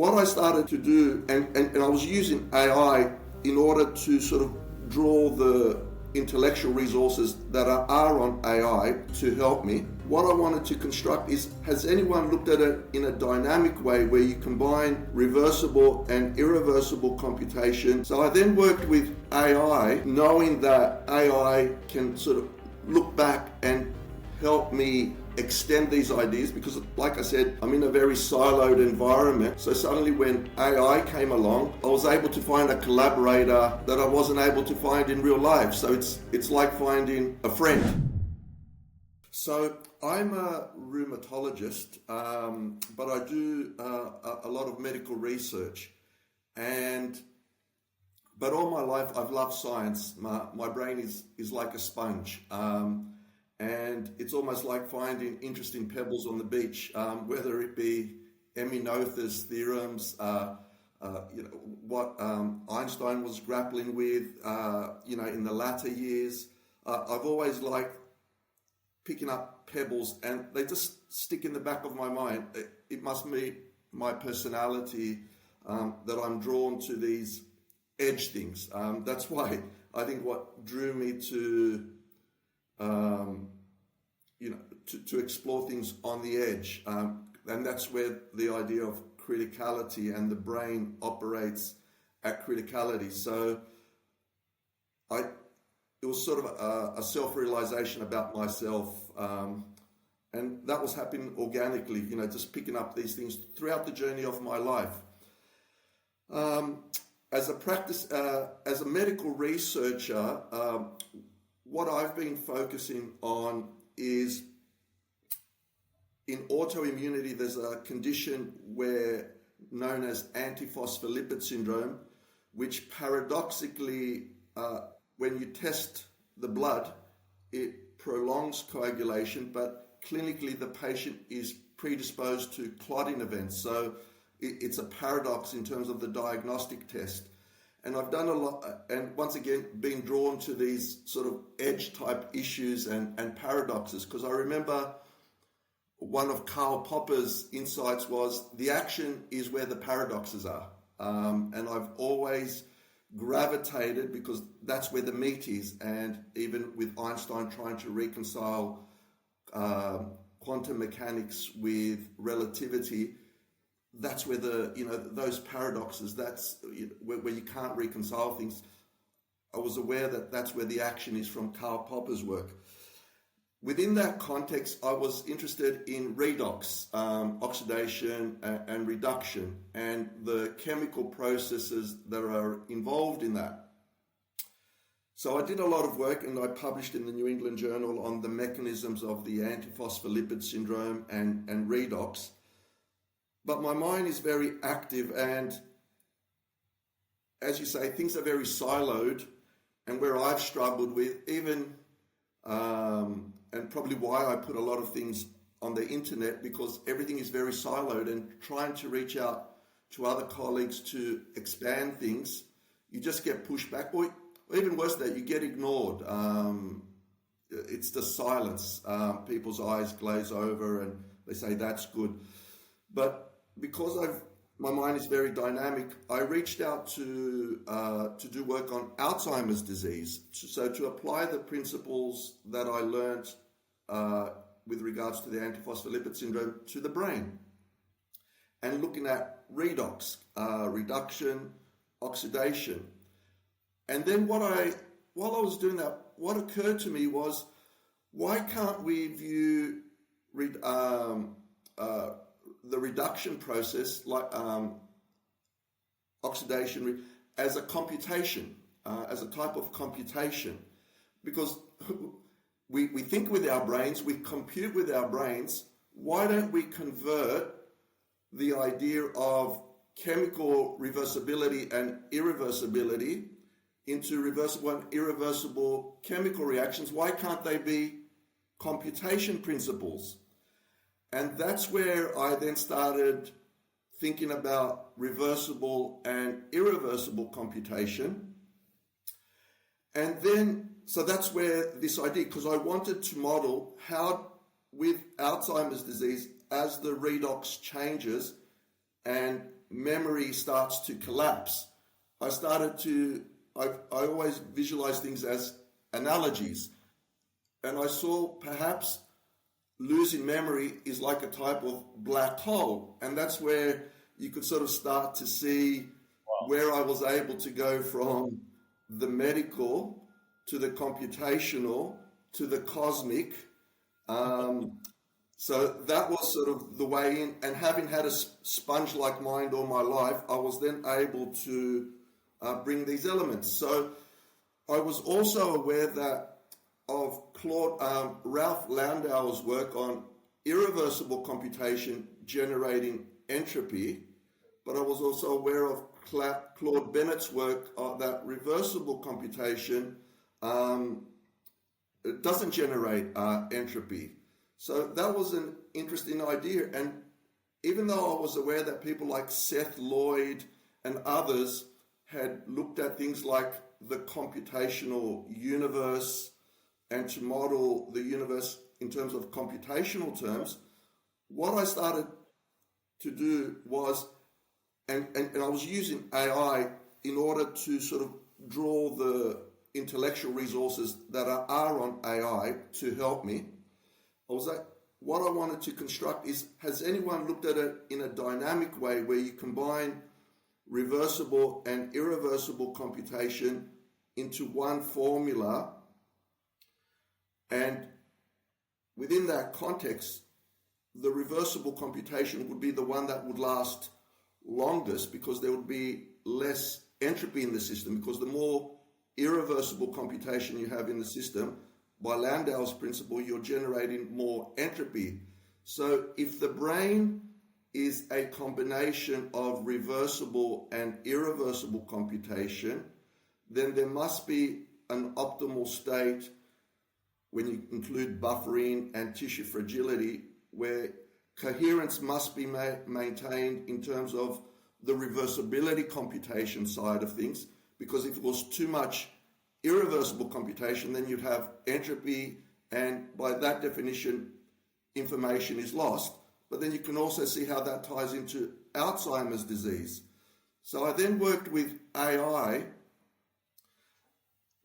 what I started to do, and I was using AI in order to sort of draw the intellectual resources that are on AI to help me. What I wanted to construct is, has anyone looked at it in a dynamic way where you combine reversible and irreversible computation? So I then worked with AI, knowing that AI can sort of look back and help me extend these ideas, because like I said, I'm in a very siloed environment. So suddenly when AI came along, I was able to find a collaborator that I wasn't able to find in real life. So it's like finding a friend. So I'm a rheumatologist, but I do a lot of medical research, but all my life I've loved science. My brain is like a sponge. And it's almost like finding interesting pebbles on the beach, whether it be Eminother's theorems, what Einstein was grappling with, in the latter years. I've always liked picking up pebbles, and they just stick in the back of my mind. It must be my personality that I'm drawn to these edge things. That's why I think what drew me to to explore things on the edge, and that's where the idea of criticality and the brain operates at criticality. So it was sort of a self-realization about myself, and that was happening organically, just picking up these things throughout the journey of my life. As a medical researcher, what I've been focusing on is, in autoimmunity, there's a condition known as antiphospholipid syndrome, which paradoxically, when you test the blood, it prolongs coagulation, but clinically the patient is predisposed to clotting events. So it's a paradox in terms of the diagnostic test. And I've done a lot, and once again, being drawn to these sort of edge type issues and paradoxes, because I remember one of Karl Popper's insights was the action is where the paradoxes are. And I've always gravitated, because that's where the meat is. And even with Einstein trying to reconcile quantum mechanics with relativity, that's where those paradoxes, that's where you can't reconcile things. I was aware that that's where the action is from Karl Popper's work. Within that context, I was interested in redox, oxidation and reduction, and the chemical processes that are involved in that. So I did a lot of work, and I published in the New England Journal on the mechanisms of the antiphospholipid syndrome and redox. But my mind is very active, and as you say, things are very siloed, and where I've struggled with, even, and probably why I put a lot of things on the internet, because everything is very siloed, and trying to reach out to other colleagues to expand things, you just get pushed back, or even worse than that, you get ignored. It's just silence. People's eyes glaze over and they say, that's good. But because my mind is very dynamic, I reached out to do work on Alzheimer's disease. So to apply the principles that I learned with regards to the antiphospholipid syndrome to the brain, and looking at redox, reduction, oxidation. And then while I was doing that, what occurred to me was, why can't we view the reduction process, like oxidation, as a computation, as a type of computation? Because we think with our brains, we compute with our brains. Why don't we convert the idea of chemical reversibility and irreversibility into reversible and irreversible chemical reactions? Why can't they be computation principles? And that's where I then started thinking about reversible and irreversible computation. And then, so that's where this idea, because I wanted to model how with Alzheimer's disease, as the redox changes and memory starts to collapse, I always visualize things as analogies. And I saw perhaps losing memory is like a type of black hole. And that's where you could sort of start to see where I was able to go from the medical to the computational to the cosmic. So that was sort of the way in. And having had a sponge-like mind all my life, I was then able to bring these elements. So I was also aware that of Ralph Landau's work on irreversible computation generating entropy, but I was also aware of Claude Bennett's work that reversible computation doesn't generate entropy. So that was an interesting idea. And even though I was aware that people like Seth Lloyd and others had looked at things like the computational universe and to model the universe in terms of computational terms, what I started to do was, and I was using AI in order to sort of draw the intellectual resources that are on AI to help me. I was like, what I wanted to construct is, has anyone looked at it in a dynamic way where you combine reversible and irreversible computation into one formula, and within that context, the reversible computation would be the one that would last longest because there would be less entropy in the system, because the more irreversible computation you have in the system, by Landau's principle, you're generating more entropy. So if the brain is a combination of reversible and irreversible computation, then there must be an optimal state when you include buffering and tissue fragility, where coherence must be maintained in terms of the reversibility computation side of things, because if it was too much irreversible computation, then you'd have entropy, and by that definition, information is lost. But then you can also see how that ties into Alzheimer's disease. So I then worked with AI,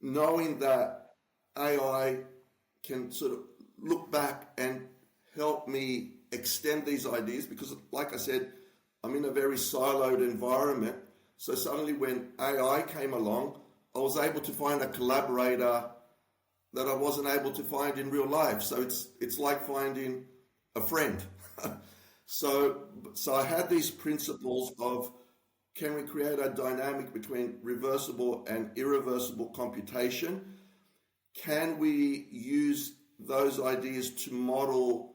knowing that AI can sort of look back and help me extend these ideas, because like I said, I'm in a very siloed environment. So suddenly when AI came along, I was able to find a collaborator that I wasn't able to find in real life. So it's like finding a friend. So I had these principles of, can we create a dynamic between reversible and irreversible computation? Can we use those ideas to model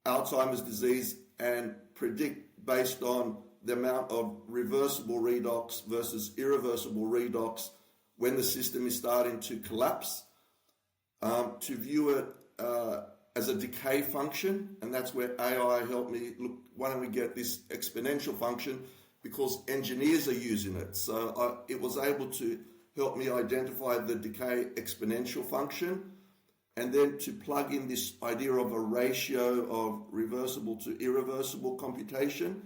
Alzheimer's disease and predict based on the amount of reversible redox versus irreversible redox when the system is starting to collapse, to view it as a decay function? And that's where AI helped me look, why don't we get this exponential function, because engineers are using it. So it was able to help me identify the decay exponential function, and then to plug in this idea of a ratio of reversible to irreversible computation.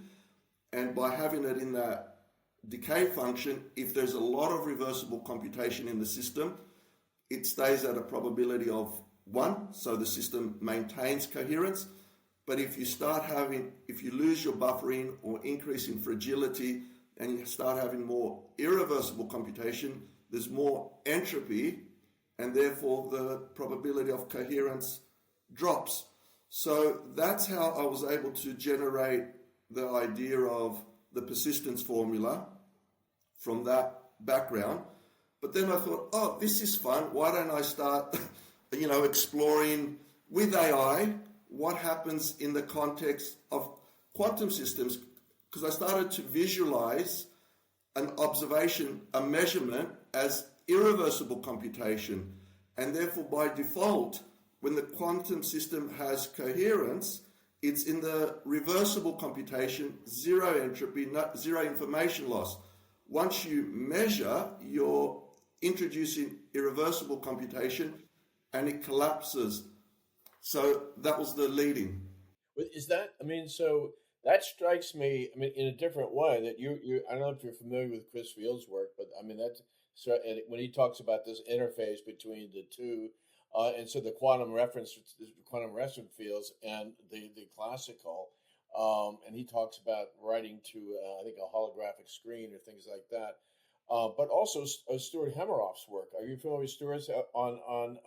And by having it in that decay function, if there's a lot of reversible computation in the system, it stays at a probability of 1, so the system maintains coherence. But if you lose your buffering or increase in fragility and you start having more irreversible computation, there's more entropy, and therefore the probability of coherence drops. So that's how I was able to generate the idea of the persistence formula from that background. But then I thought, oh, this is fun. Why don't I start, exploring with AI what happens in the context of quantum systems? Because I started to visualize an observation, a measurement, as irreversible computation. And therefore, by default, when the quantum system has coherence, it's in the reversible computation, zero entropy, zero information loss. Once you measure, you're introducing irreversible computation and it collapses. So that was the leading. Is that, so that strikes me, I mean, in a different way. That you I don't know if you're familiar with Chris Field's work, but I mean that's so and when he talks about this interface between the two, and so the quantum reference fields and the classical, and he talks about writing to I think a holographic screen or things like that. But also Stuart Hemmeroff's work. Are you familiar with Stuart's on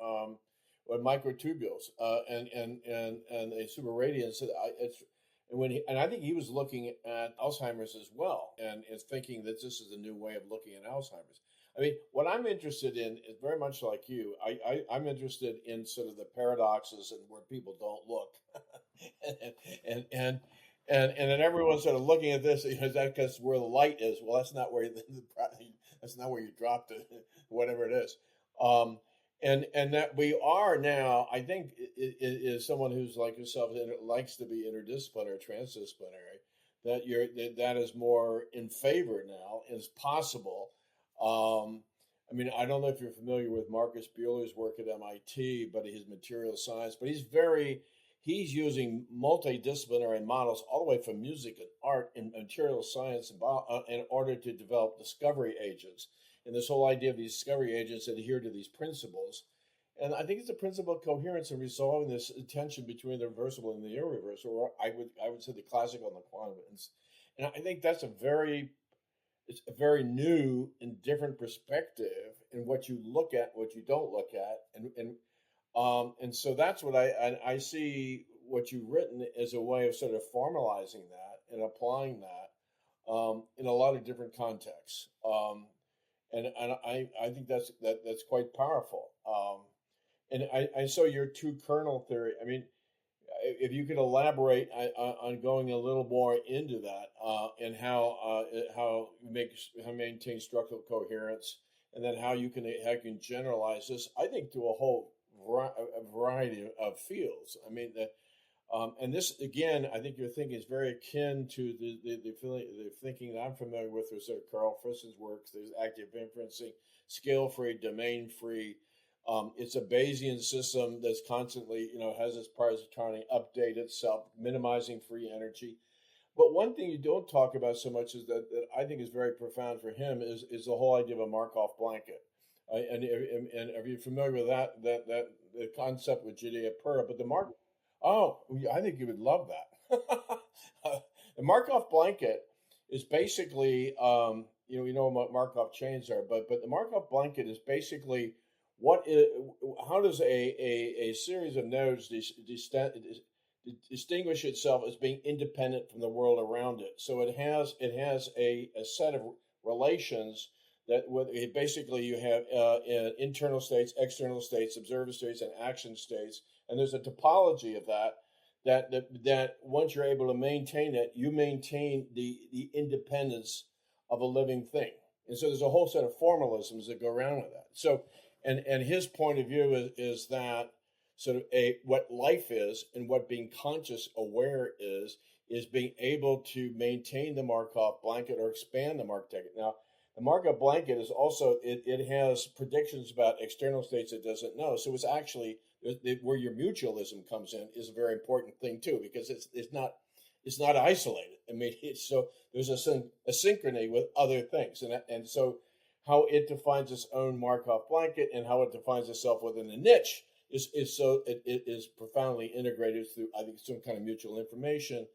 microtubules and a super radiance? It's and I think he was looking at Alzheimer's as well, and is thinking that this is a new way of looking at Alzheimer's. I mean, what I'm interested in is very much like you. I'm interested in sort of the paradoxes and where people don't look, and and and and then everyone's sort of looking at this. Is that because where the light is? Well, that's not where that's not where you dropped it, whatever it is. Um, and that we are now, I think, is someone who's like yourself likes to be interdisciplinary, transdisciplinary. That is more in favor now, is possible. I mean, I don't know if you're familiar with Marcus Buehler's work at MIT, but his material science. But he's using multidisciplinary models all the way from music and art and material science in order to develop discovery agents. And this whole idea of these discovery agents adhere to these principles. And I think it's a principle of coherence in resolving this tension between the reversible and the irreversible, or I would say the classical and the quantum. And I think that's it's a very new and different perspective in what you look at, what you don't look at, and so that's what I see what you've written as a way of sort of formalizing that and applying that in a lot of different contexts. And I think that's quite powerful. And I saw your two kernel theory. I mean, if you could elaborate on going a little more into that and how maintain structural coherence, and then how you can generalize this, I think, to a whole variety of fields. I mean, and this again, I think your thinking is very akin to the thinking that I'm familiar with sort of Carl Friston's work. There's active inferencing, scale-free, domain-free. It's a Bayesian system that's constantly, has its parts trying to update itself, minimizing free energy. But one thing you don't talk about so much is that I think is very profound for him is the whole idea of a Markov blanket. And are you familiar with that the concept with Judea Pura? But I think you would love that. The Markov blanket is basically, we know what Markov chains are, but the Markov blanket is basically how does a series of nodes distinguish itself as being independent from the world around it? So it has a set of relations that basically you have internal states, external states, observer states, and action states, and there's a topology of that once you're able to maintain it, you maintain the independence of a living thing. And so there's a whole set of formalisms that go around with that. So, and his point of view is that sort of what life is and what being conscious aware is being able to maintain the Markov blanket or expand the Markov blanket. Now, the Markov blanket is also, it has predictions about external states it doesn't know. So it's actually where your mutualism comes in is a very important thing too, because it's not isolated. I mean, so there's a synchrony with other things, and so how it defines its own Markov blanket and how it defines itself within a niche is it is profoundly integrated through, I think, some kind of mutual information.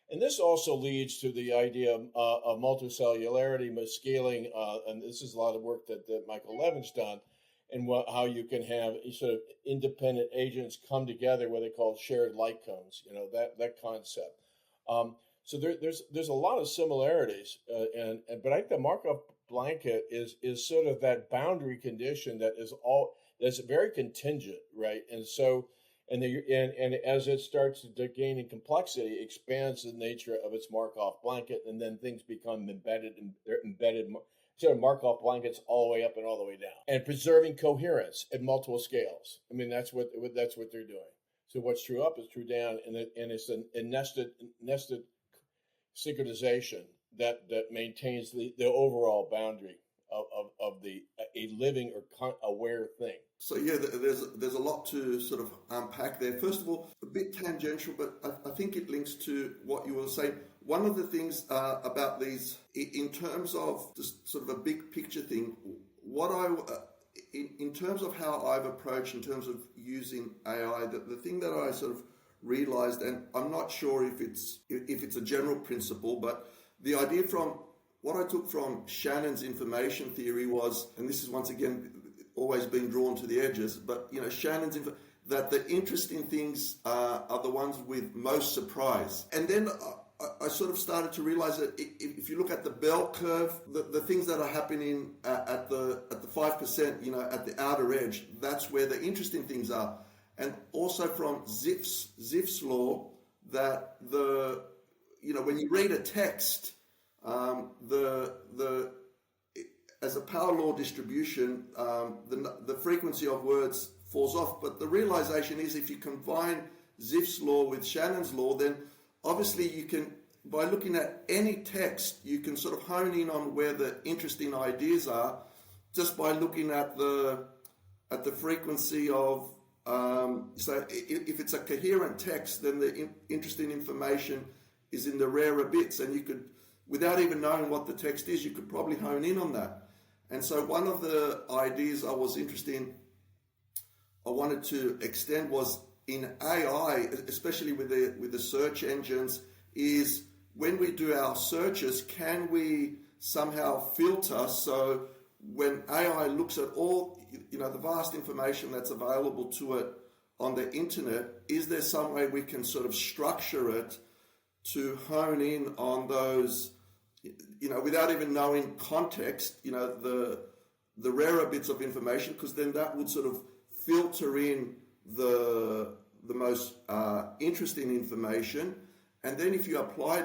And this also leads to the idea of multicellularity, scaling, and this is a lot of work that Michael Levin's done, and how you can have sort of independent agents come together, what they call shared light cones, that concept. So there's a lot of similarities, but I think the Markov blanket is sort of that boundary condition that's very contingent, right? And so. And as it starts to gain in complexity, it expands the nature of its Markov blanket, and then things become embedded, and they're embedded sort of Markov blankets all the way up and all the way down, and preserving coherence at multiple scales. I mean, that's what they're doing. So what's true up is true down, and it's a nested synchronization that maintains the overall boundary of a living or aware thing. So yeah, there's a lot to sort of unpack there. First of all, a bit tangential, but I think it links to what you were saying. one of the things about these, in terms of just sort of a big picture thing, in terms of how I've approached, in terms of using AI, the thing that I sort of realized, and I'm not sure if it's a general principle, but the idea from what I took from Shannon's information theory was, and this is once again always being drawn to the edges, but Shannon's that the interesting things are the ones with most surprise. And then I sort of started to realize that if you look at the bell curve, the things that are happening at the 5%, at the outer edge, that's where the interesting things are. And also from Zipf's law, that when you read a text, as a power law distribution, the frequency of words falls off. But the realization is, if you combine Zipf's law with Shannon's law, then obviously you can, by looking at any text, you can sort of hone in on where the interesting ideas are, just by looking at the frequency of. So if it's a coherent text, then the interesting information is in the rarer bits, and you could, without even knowing what the text is, you could probably hone in on that. And so one of the ideas I wanted to extend was in AI, especially with the search engines, is when we do our searches, can we somehow filter, so when AI looks at all the vast information that's available to it on the internet, is there some way we can sort of structure it to hone in on those, without even knowing context, the rarer bits of information, because then that would sort of filter in the most interesting information. And then if you apply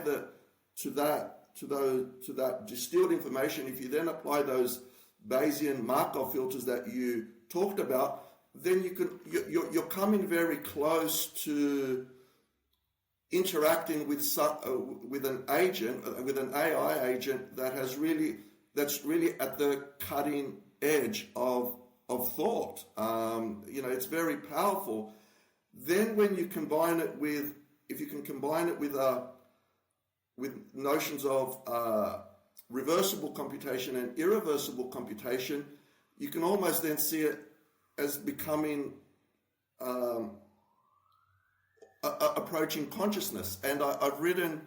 to that distilled information, if you then apply those Bayesian Markov filters that you talked about, then you're coming very close to interacting with an agent, with an AI agent that's really at the cutting edge of thought. It's very powerful. Then when you combine it with, if you can combine it with notions of reversible computation and irreversible computation, you can almost then see it as becoming approaching consciousness. And I've written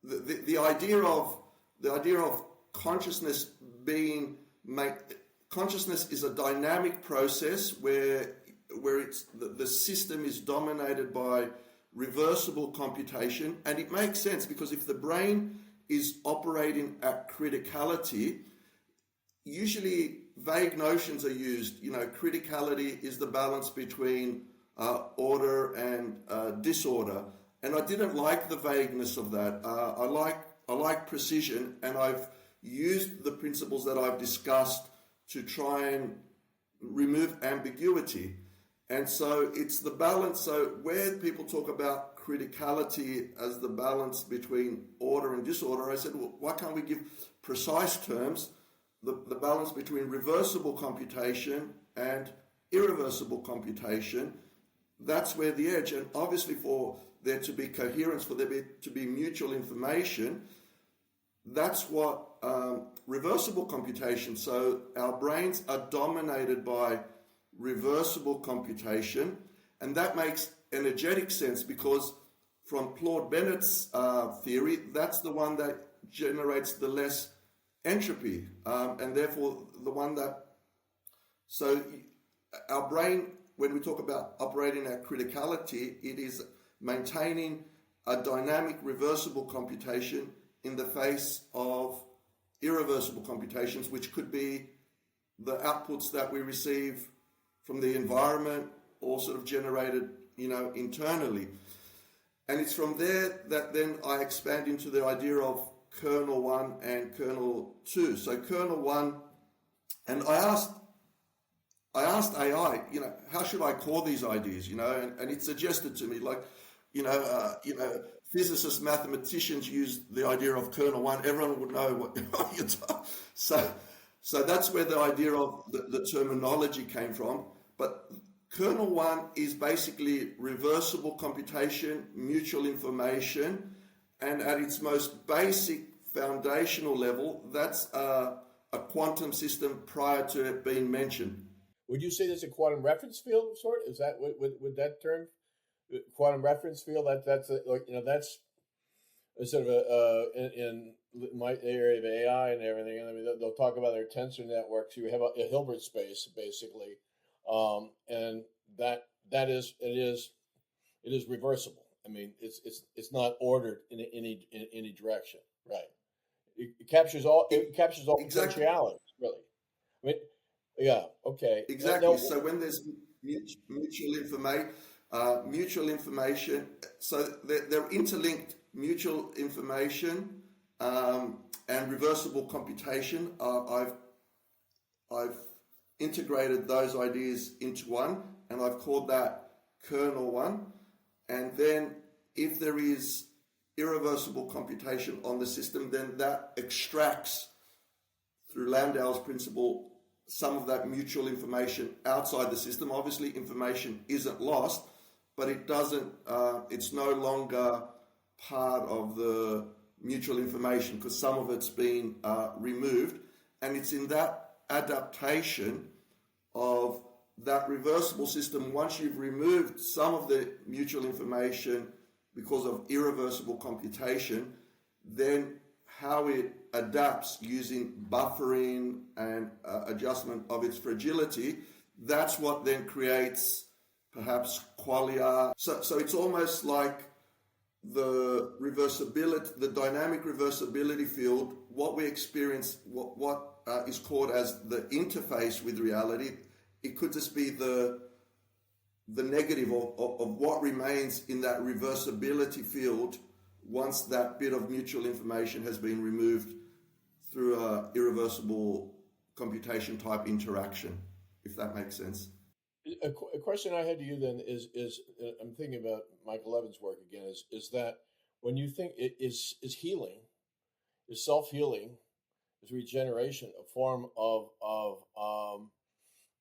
the idea of consciousness being consciousness is a dynamic process where it's the system is dominated by reversible computation. And it makes sense, because if the brain is operating at criticality, usually vague notions are used. Criticality is the balance between order and disorder. And I didn't like the vagueness of that. I like precision, and I've used the principles that I've discussed to try and remove ambiguity. And so it's the balance. So where people talk about criticality as the balance between order and disorder, I said, well, why can't we give precise terms, the balance between reversible computation and irreversible computation? That's where the edge. And obviously for there to be coherence, for there to be mutual information, that's what reversible computation. So our brains are dominated by reversible computation, and that makes energetic sense, because from Claude Bennett's theory, that's the one that generates the less entropy, and therefore the one that, so our brain, when we talk about operating at criticality, it is maintaining a dynamic reversible computation in the face of irreversible computations, which could be the outputs that we receive from the environment or sort of generated, internally. And it's from there that then I expand into the idea of kernel 1 and kernel 2. So kernel 1, and I asked AI, how should I call these ideas, and it suggested to me, like, physicists, mathematicians use the idea of kernel 1. Everyone would know what you're talking. So that's where the idea of the terminology came from. But Kernel 1 is basically reversible computation, mutual information, and at its most basic foundational level, that's a quantum system prior to it being mentioned. Would you say there's a quantum reference field of sort? Is that would that term, quantum reference field? That's that's a sort of in my area of AI and everything. I mean, they'll talk about their tensor networks. You have a Hilbert space basically, and that is it is reversible. I mean, it's not ordered in any direction, right? It captures all Exactly. potentialities, really. I mean, yeah, okay. Exactly. No, So when there's mutual information, so they're interlinked. Mutual information and reversible computation. I've integrated those ideas into one, and I've called that kernel 1. And then if there is irreversible computation on the system, then that extracts through Landau's principle some of that mutual information outside the system. Obviously, information isn't lost, but it doesn't. It's no longer part of the mutual information because some of it's been removed, and it's in that adaptation of that reversible system. Once you've removed some of the mutual information because of irreversible computation, then how it adapts using buffering and adjustment of its fragility, that's what then creates perhaps qualia. So it's almost like the reversibility, the dynamic reversibility field, what we experience, what is called as the interface with reality, it could just be the negative of what remains in that reversibility field once that bit of mutual information has been removed through a irreversible computation type interaction, if that makes sense. a question I had to you then is I'm thinking about Michael Levin's work again. Is that when you think is healing, is self-healing, is regeneration a form of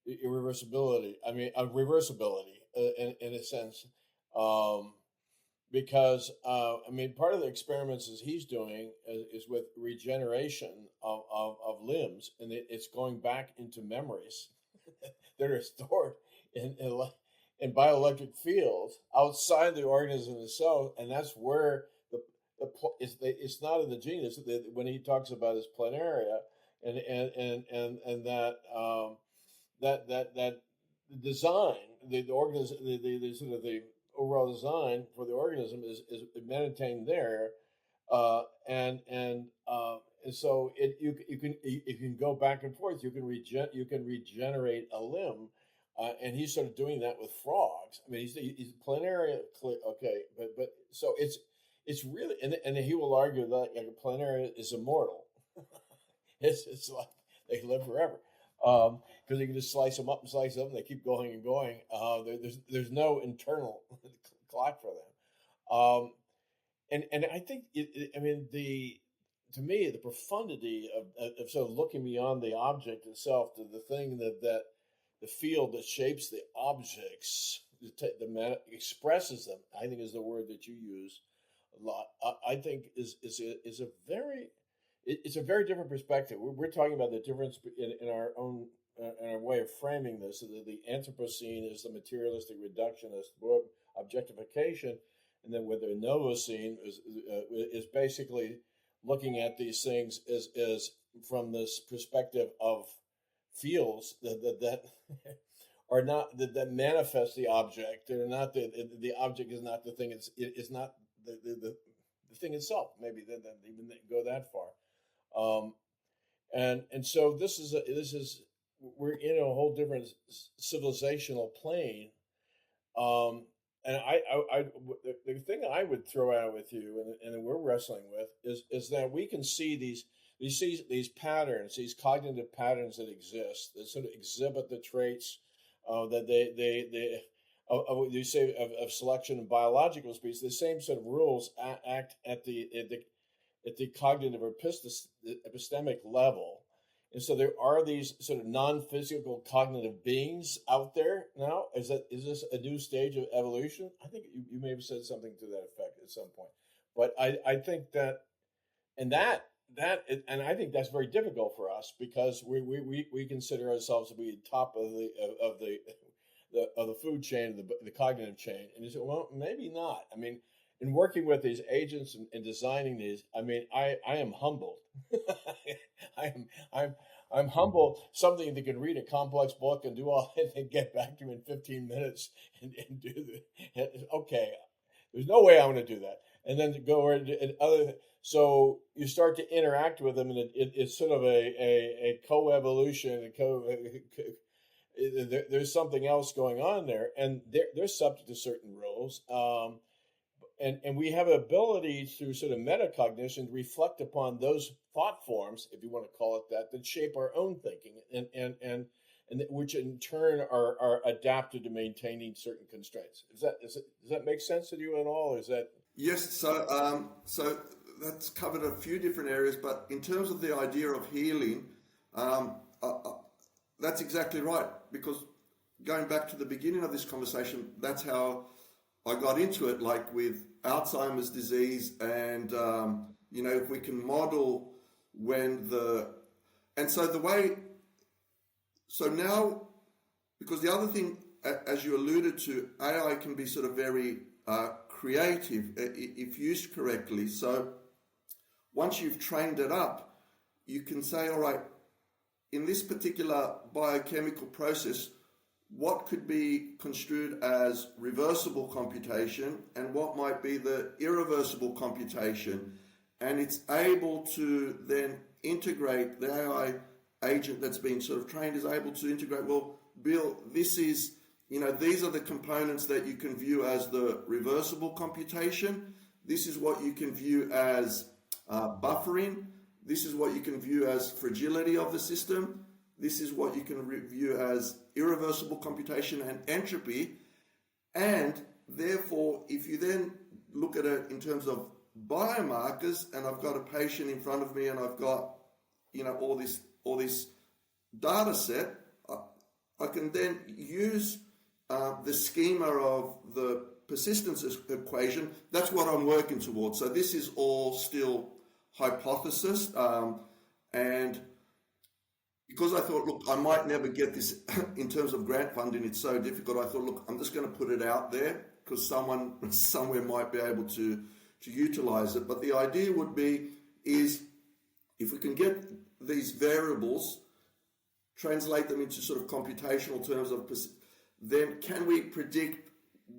irreversibility? I mean, reversibility in a sense, because I mean, part of the experiments as he's doing is with regeneration of limbs, and it's going back into memories that are stored in bioelectric fields outside the organism itself, and that's where it's not in the genus when he talks about his planaria and that design, the organism, the sort of the overall design for the organism is maintained there, and so you can go back and forth. You can regenerate a limb, and he's sort of doing that with frogs. I mean, he's planaria, okay, but so it's really, and he will argue that planaria is immortal. It's like they live forever. Because you can just slice them up and slice them up, and they keep going and going. There's no internal clock for them, and I think to me the profundity of sort of looking beyond the object itself to the thing that the field that shapes the objects, expresses them. I think is the word that you use a lot. I think is a very it's a very different perspective. We're talking about the difference in our own in our way of framing this. So the Anthropocene is the materialistic reductionist objectification, and then with the Novocene is basically looking at these things as from this perspective of fields that are not that manifest the object. They're not the object is not the thing. It's not the thing itself. Maybe they even go that far. And so this is we're in a whole different civilizational plane. And the thing I would throw out with you, and we're wrestling with, is that we can see these patterns, these cognitive patterns that exist, that sort of exhibit the traits that you say of selection in biological species. The same sort of rules act at the cognitive or epistemic level, And so there are these sort of non-physical cognitive beings out there now. Is this a new stage of evolution? I think you may have said something to that effect at some point. But I think that, and and I think that's very difficult for us because we consider ourselves to be top of the food chain, the cognitive chain. And you say, well, maybe not. I mean, in working with these agents and designing these, I mean, I am humbled. I'm humbled. Something that can read a complex book and do all and get back to me in 15 minutes and do okay. There's no way I'm going to do that. And then to go and other. So you start to interact with them, and it's sort of a co-evolution. There's something else going on there, and they're subject to certain rules. And we have an ability through sort of metacognition to reflect upon those thought forms, if you want to call it that shape our own thinking, and which in turn are adapted to maintaining certain constraints. Does that make sense to you at all? Or is that yes? So that's covered a few different areas, but in terms of the idea of healing, that's exactly right. Because going back to the beginning of this conversation, that's how I got into it, like with Alzheimer's disease, and if we can model so now, because the other thing, as you alluded to, AI can be sort of very creative if used correctly. So once you've trained it up, you can say, all right, in this particular biochemical process, what could be construed as reversible computation and what might be the irreversible computation. And it's able to then integrate, the AI agent that's been sort of trained is able to integrate, well, Bill, this is, these are the components that you can view as the reversible computation. This is what you can view as buffering. This is what you can view as fragility of the system. This is what you can view as irreversible computation and entropy. And therefore, if you then look at it in terms of biomarkers, and I've got a patient in front of me and I've got, all this data set, I can then use the schema of the persistence equation. That's what I'm working towards. So this is all still hypothesis. And because I thought, look, I might never get this in terms of grant funding, it's so difficult. I thought, look, I'm just going to put it out there because someone somewhere might be able to utilize it. But the idea would be is if we can get these variables, translate them into sort of computational terms of, then can we predict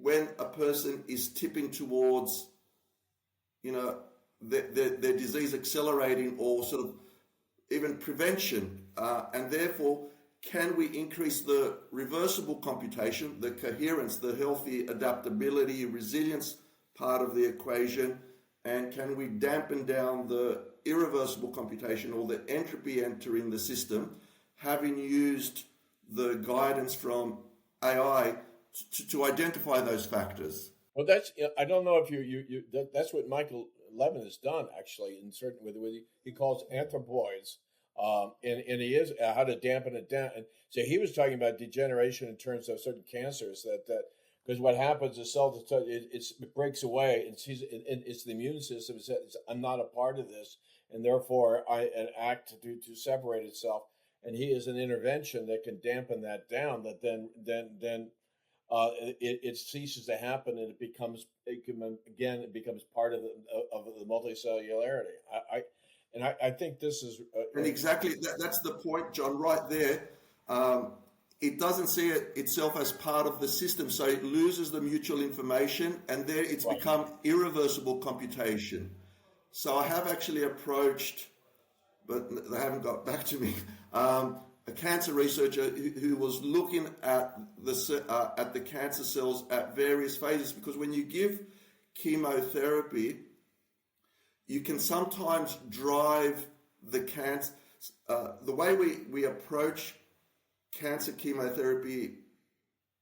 when a person is tipping towards, their disease accelerating or sort of even prevention, and therefore can we increase the reversible computation, the coherence, the healthy adaptability, resilience part of the equation, and can we dampen down the irreversible computation or the entropy entering the system, having used the guidance from AI to identify those factors? Well, that's, I don't know if that's what Michael Levin has done actually in certain with he calls anthropoids, and he is how to dampen it down. And so he was talking about degeneration in terms of certain cancers that because what happens is it breaks away and it's the immune system says I'm not a part of this and therefore an act to separate itself. And he is an intervention that can dampen that down. That then it ceases to happen, and it becomes part of the multicellularity. I think this is and exactly that's the point, John. Right there, it doesn't see itself as part of the system, so it loses the mutual information, and there it's right. Become irreversible computation. So I have actually approached, but they haven't got back to me. A cancer researcher who was looking at the cancer cells at various phases, because when you give chemotherapy, you can sometimes drive the cancer. The way we approach cancer chemotherapy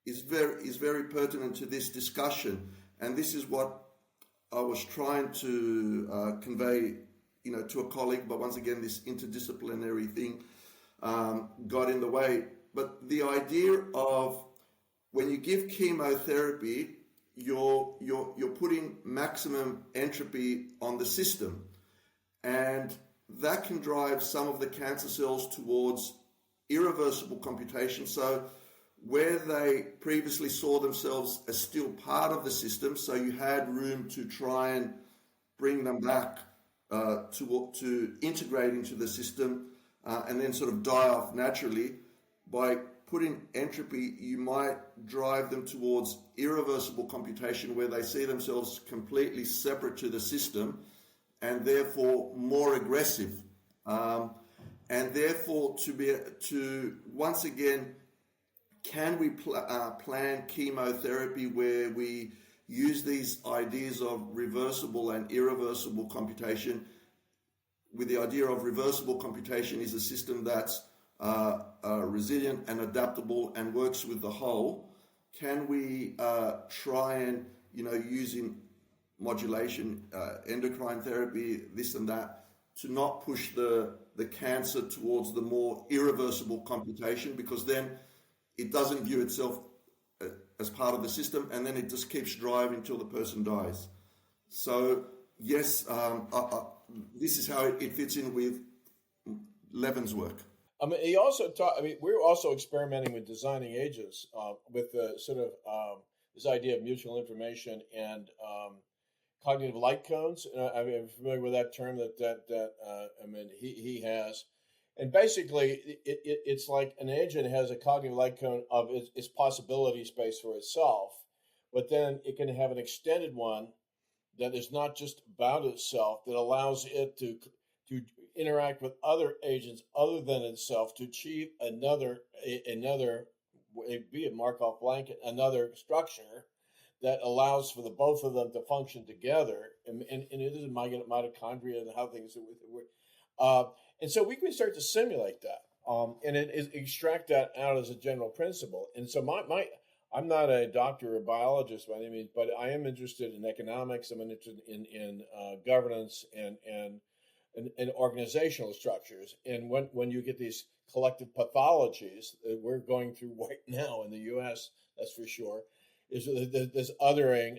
is very pertinent to this discussion, and this is what I was trying to convey, to a colleague. But once again, this interdisciplinary thing. got in the way. But the idea of when you give chemotherapy, you're putting maximum entropy on the system, and that can drive some of the cancer cells towards irreversible computation. So where they previously saw themselves as still part of the system, so you had room to try and bring them back to integrate into the system and then sort of die off naturally, by putting entropy, you might drive them towards irreversible computation where they see themselves completely separate to the system and therefore more aggressive. And therefore, to once again, can we plan chemotherapy where we use these ideas of reversible and irreversible computation, with the idea of reversible computation is a system that's resilient and adaptable and works with the whole? Can we try and, using modulation, endocrine therapy, this and that, to not push the cancer towards the more irreversible computation, because then it doesn't view itself as part of the system, and then it just keeps driving until the person dies. So yes, this is how it fits in with Levin's work. I mean, he also taught. I mean, we're also experimenting with designing agents with the sort of this idea of mutual information and cognitive light cones. I mean, I'm familiar with that term that I mean he has, and basically it's like an agent has a cognitive light cone of its possibility space for itself, but then it can have an extended one that is not just about itself, that allows it to interact with other agents other than itself to achieve another be a Markov blanket, another structure that allows for the both of them to function together. And it is mitochondria and how things work. And so we can start to simulate that and extract that out as a general principle. And so I'm not a doctor or biologist by any means, but I am interested in economics. I'm interested in governance and organizational structures. And when you get these collective pathologies that we're going through right now in the U.S., that's for sure, is this othering.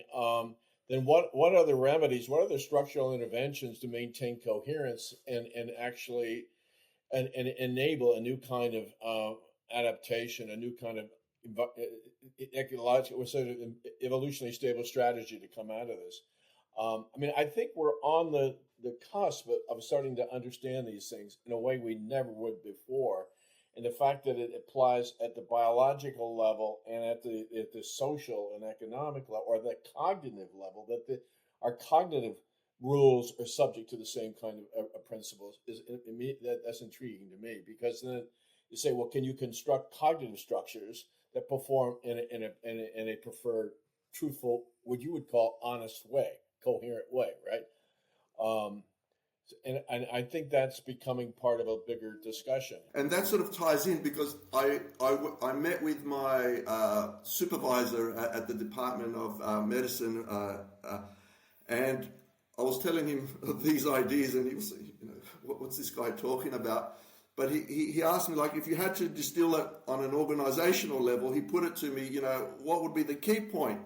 Then what are the remedies? What are the structural interventions to maintain coherence and actually and enable a new kind of adaptation, a new kind of ecological, sort of evolutionarily stable strategy to come out of this? I mean, I think we're on the cusp of starting to understand these things in a way we never would before. And the fact that it applies at the biological level and at the social and economic level, or the cognitive level, that our cognitive rules are subject to the same kind of principles, that's intriguing to me, because then you say, well, can you construct cognitive structures that perform in a preferred, truthful, what you would call honest way, coherent way, right? And I think that's becoming part of a bigger discussion. And that sort of ties in, because I met with my supervisor at the Department of Medicine, and I was telling him these ideas, and he was, what's this guy talking about? But he asked me, like, if you had to distill it on an organizational level, he put it to me, what would be the key point?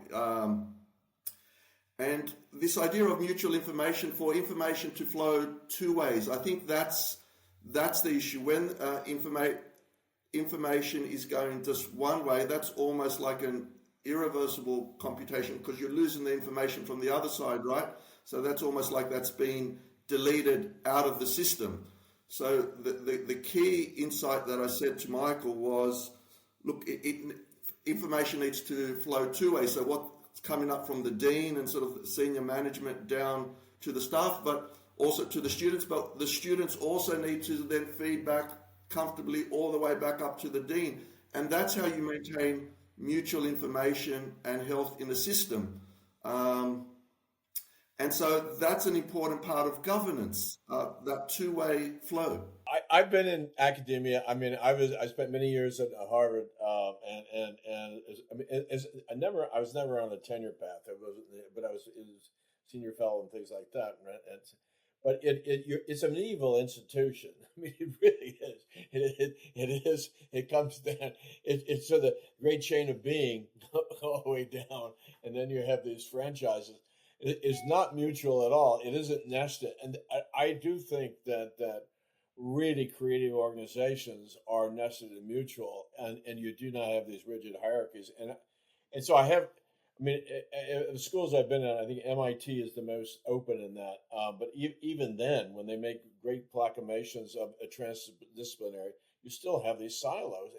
And this idea of mutual information, for information to flow two ways, I think that's the issue. When information is going just one way, that's almost like an irreversible computation, because you're losing the information from the other side, right? So that's almost like that's been deleted out of the system. So the key insight that I said to Michael was, look, information needs to flow two ways. So what's coming up from the dean and sort of senior management down to the staff, but also to the students. But the students also need to then feed back comfortably all the way back up to the dean. And that's how you maintain mutual information and health in the system. And so that's an important part of governance, that two-way flow. I've been in academia. I mean, I spent many years at Harvard, and I was never on a tenure path. But I was senior fellow and things like that. Right? but it's an evil institution. I mean, it really is. It is. It comes down. It's sort of the great chain of being all the way down, and then you have these franchises. It's not mutual at all. It isn't nested, and I do think that really creative organizations are nested and mutual, and you do not have these rigid hierarchies. And so I have. I mean, the schools I've been in, I think MIT is the most open in that. But even then, when they make great proclamations of a transdisciplinary, you still have these silos,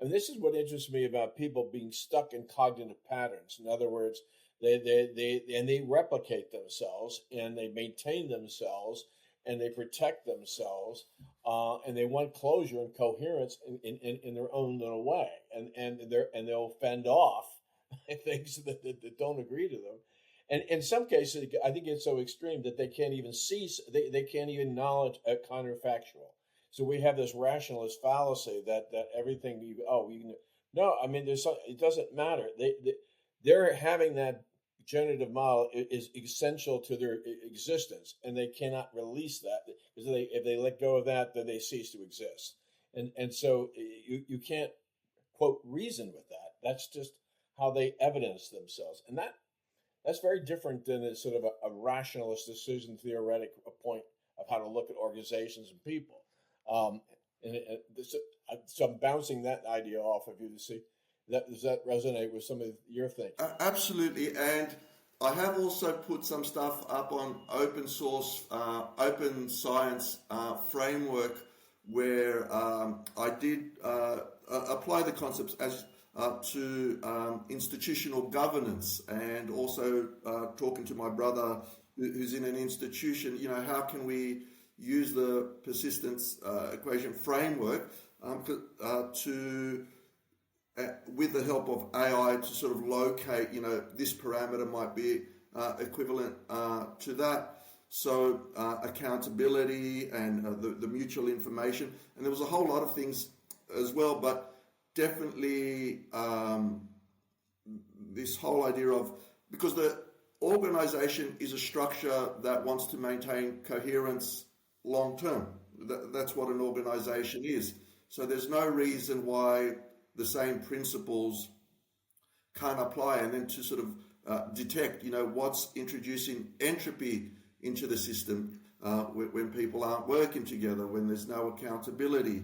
and this is what interests me about people being stuck in cognitive patterns. In other words, they replicate themselves, and they maintain themselves, and they protect themselves, and they want closure and coherence in their own little way, and they'll fend off things that don't agree to them. And in some cases, I think it's so extreme that they can't even see, they can't even acknowledge a counterfactual. So we have this rationalist fallacy that everything no, I mean, it doesn't matter. They're having that generative model is essential to their existence, and they cannot release that, because if they let go of that, then they cease to exist. And so you can't, quote, reason with that. That's just how they evidence themselves, and that's very different than a sort of a rationalist decision theoretic point of how to look at organizations and people. So I'm bouncing that idea off of you to see does that resonate with some of your thinking? Absolutely, and I have also put some stuff up on open source, open science framework where I did apply the concepts as to institutional governance, and also talking to my brother who's in an institution, how can we use the persistence equation framework to with the help of AI to sort of locate, this parameter might be equivalent to that. So accountability and the mutual information. And there was a whole lot of things as well, but definitely this whole idea of, because the organization is a structure that wants to maintain coherence long term. That's what an organization is. So there's no reason why the same principles can't apply, and then to sort of detect, what's introducing entropy into the system when people aren't working together, when there's no accountability.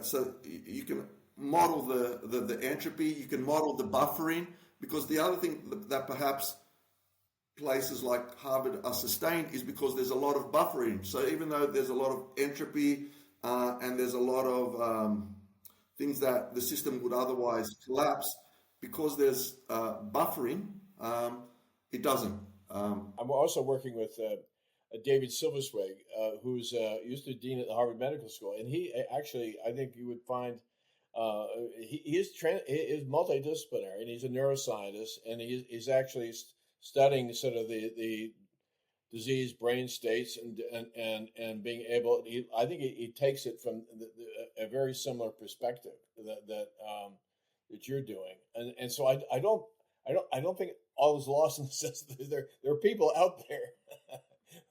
So you can model the entropy, you can model the buffering, because the other thing that perhaps places like Harvard are sustained is because there's a lot of buffering. So even though there's a lot of entropy and there's a lot of things that the system would otherwise collapse, because there's buffering, it doesn't. I'm also working with David Silverswig, who's used to dean at the Harvard Medical School, and he actually, I think you would find, he is multidisciplinary, and he's a neuroscientist, and he's actually studying sort of the disease brain states and being able. I think he takes it from a very similar perspective that you're doing, and so I don't think all is lost in the sense that there are people out there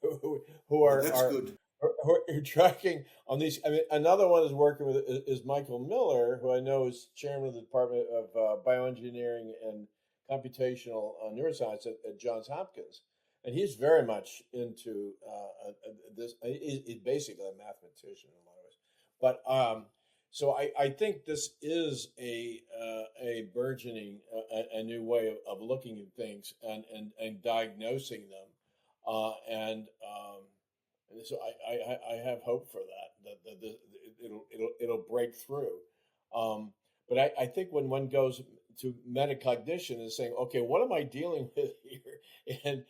who are good. Who are tracking on these. I mean, another one is working with is Michael Miller, who I know is chairman of the Department of Bioengineering and Computational Neuroscience at Johns Hopkins, and he's very much into this. He's basically a mathematician in a lot of ways, but so I think this is a burgeoning a new way of looking at things and diagnosing them, and so I have hope for that it'll break through. But I think when one goes to metacognition and saying, okay, what am I dealing with here? And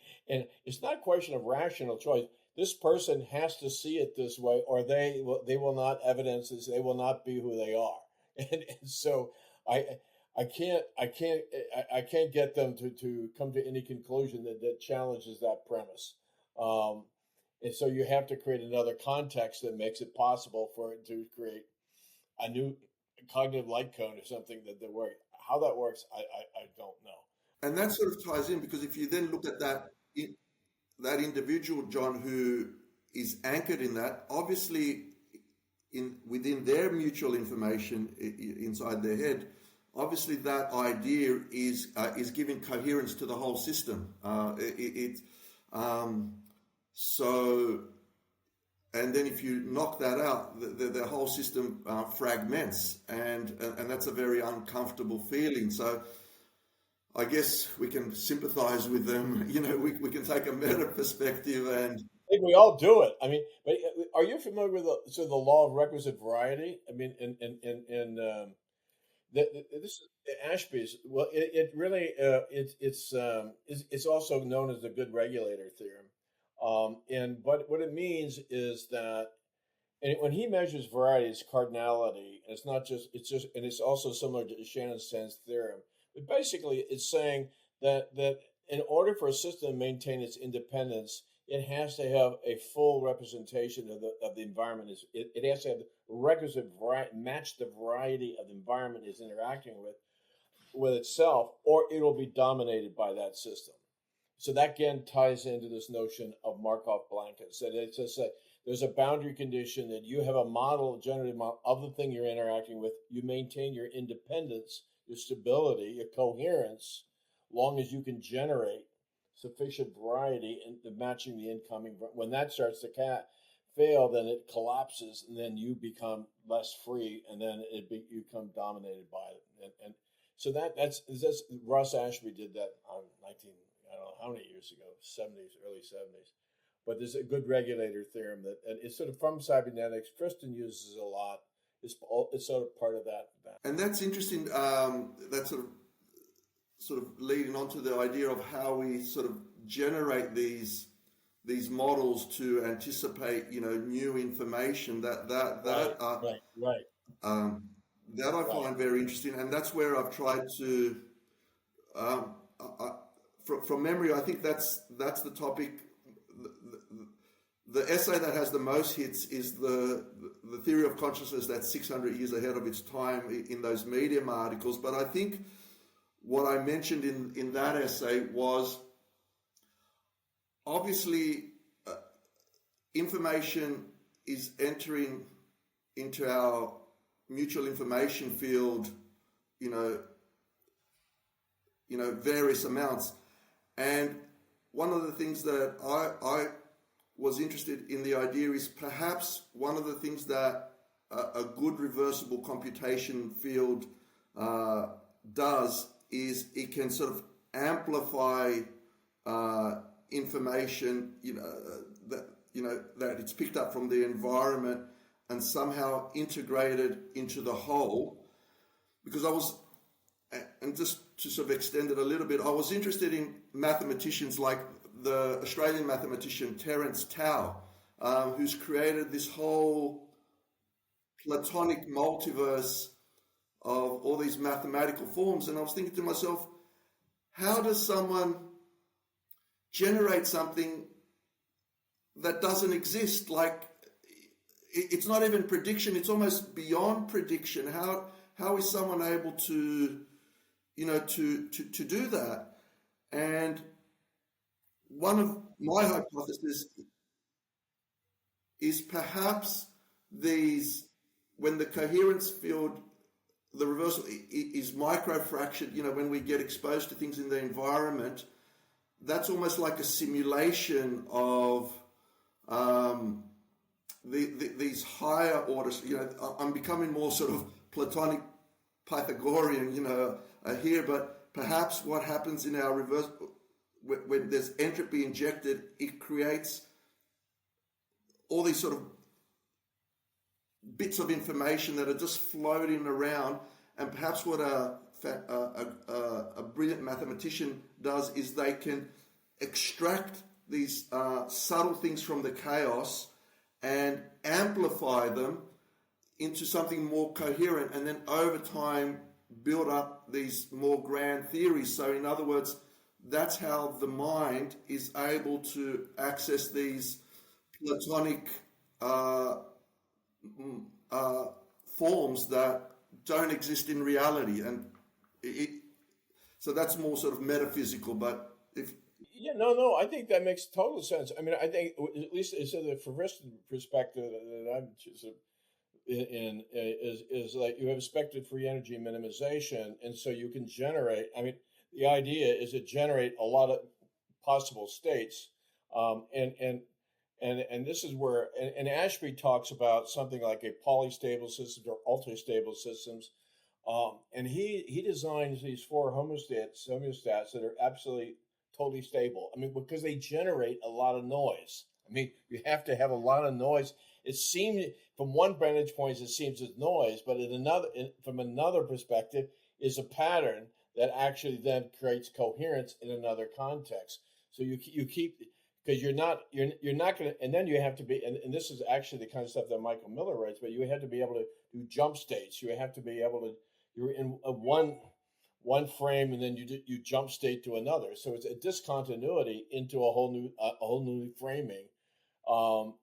it's not a question of rational choice. This person has to see it this way, or they will not evidence this. They will not be who they are. And so I can't get them to come to any conclusion that challenges that premise. And so you have to create another context that makes it possible for it to create a new cognitive light cone or something that works. How that works, I don't know. And that sort of ties in, because if you then look at that, that individual, John, who is anchored in that, obviously within their mutual information inside their head, obviously that idea is giving coherence to the whole system. So, and then if you knock that out, the whole system fragments, and that's a very uncomfortable feeling. So I guess we can sympathize with them. We can take a meta perspective, and I think we all do it. I mean, but are you familiar with the law of requisite variety? I mean, this is Ashby's. Well, it really it's also known as the good regulator theorem. And what it means is that, and when he measures variety, it's cardinality. And it's also similar to Shannon's sense theorem. But basically, it's saying that in order for a system to maintain its independence, it has to have a full representation of the environment. It has to have the requisite variety, match the variety of the environment it's interacting with itself, or it will be dominated by that system. So that again ties into this notion of Markov blankets. That it's just there's a boundary condition that you have a model, a generative model of the thing you're interacting with. You maintain your independence, your stability, your coherence, long as you can generate sufficient variety in matching the incoming. When that starts to fail, then it collapses, and then you become less free, and then you become dominated by it. And so that's Russ Ashby did that on I don't know how many years ago, 70s, early 70s. But there's a good regulator theorem and it's sort of from cybernetics. Tristan uses it a lot. It's sort of part of that. And that's interesting. That's sort of leading on to the idea of how we sort of generate these models to anticipate, new information. That I find very interesting, and that's where I've tried to. From memory, I think that's the topic. The essay that has the most hits is the theory of consciousness that's 600 years ahead of its time in those Medium articles. But I think what I mentioned in that essay was obviously information is entering into our mutual information field, various amounts. And one of the things that I was interested in the idea is perhaps one of the things that a good reversible computation field does is it can sort of amplify information, that it's picked up from the environment and somehow integrated into the whole. Because and just to sort of extend it a little bit, I was interested in mathematicians like the Australian mathematician Terence Tao, who's created this whole Platonic multiverse of all these mathematical forms. And I was thinking to myself, how does someone generate something that doesn't exist? Like, it's not even prediction, it's almost beyond prediction. How is someone able to to do that? And one of my hypotheses is perhaps when the coherence field, the reversal is microfractured, when we get exposed to things in the environment, that's almost like a simulation of these higher orders. I'm becoming more sort of Platonic Pythagorean, here, but perhaps what happens in our reverse, when there's entropy injected, it creates all these sort of bits of information that are just floating around. And perhaps what a brilliant mathematician does is they can extract these subtle things from the chaos and amplify them into something more coherent, and then over time build up these more grand theories. So in other words, that's how the mind is able to access these Platonic forms that don't exist in reality. And so that's more sort of metaphysical, but Yeah, no, I think that makes total sense. I mean, I think at least it's the Reversible perspective that I'm just in is like you have expected free energy minimization, and so you can generate. I mean, the idea is to generate a lot of possible states, and this is where and Ashby talks about something like a polystable system or ultra-stable systems, and he designs these four homeostats that are absolutely totally stable. I mean, because they generate a lot of noise. I mean, you have to have a lot of noise. It seems, from one vantage point, it seems as noise, but from another perspective, is a pattern that actually then creates coherence in another context. So you keep, because you're not going to, and then you have to be, and this is actually the kind of stuff that Michael Miller writes, but you have to be able to do jump states. You have to be able to, you're in one frame and then you jump state to another. So it's a discontinuity into a whole new framing, and